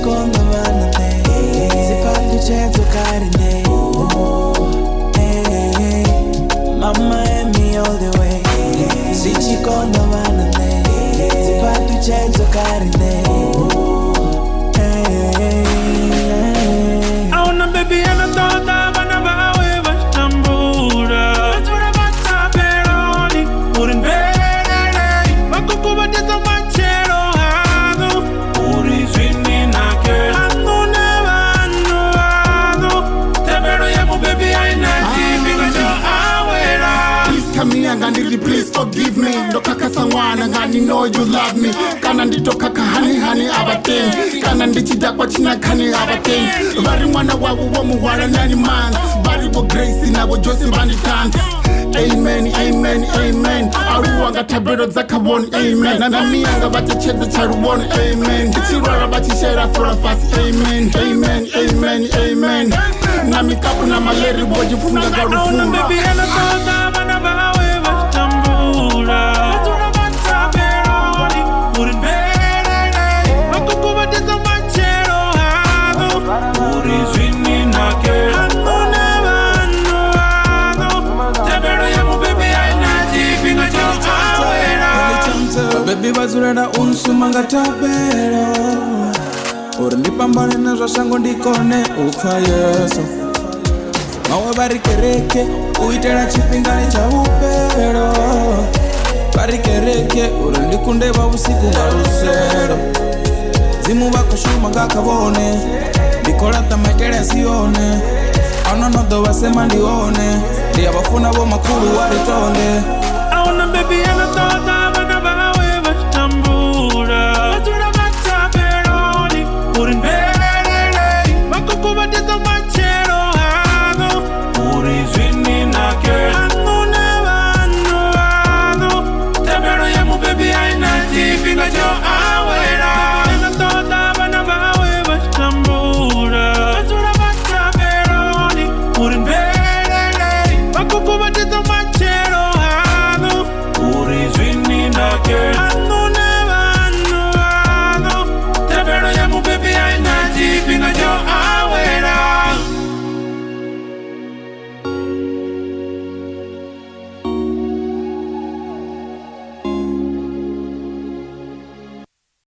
Sichikondo vanane Zipatu cheto karine Mama and me all the way Sichikondo vanane Zipatu cheto karine I wanna baby and I thought that whenever we was tambura Natura bata peroni Urin verere Makuku bate to manchero hano Uri swini nake Hano nevano hano Tebero yemu baby aina Because you're aware Please come here ngandiri please forgive me Ndokaka sangwana ngani know you love me Kana nditokaka hani abaten Kana ndichidakwa china kani abaten Vari mwana wawu wa muwara nani mans Vari bo grace na bo josi mbani dance Amen, amen, amen Aruwanga tabero zakabon, amen Nana miyanga bati chedze charuwon, amen Chirwara bati shera for a fast, amen Amen, amen, amen Nami kapu na maleri boji funga garufunga baby and I thought that whenever we was tambura Natura bata peroni Urin verere Makuku bate to manchero hano Uri swini nake Hano nevano hano Tebero yemu baby aina Because you're aware Baby bazurera unsumanga tabero Uri ndipambane na zvashango ndikone upfa Yesu Mawe barikereke uitera chipingani cha upero Barikereke uri ndikunde usiku ngarusero Zimu bakushuma ngakabone Ndikolata maitele sione Anonodo wasema ndione Ndiyabafuna bo makuru waritonde I wanna baby and I thought that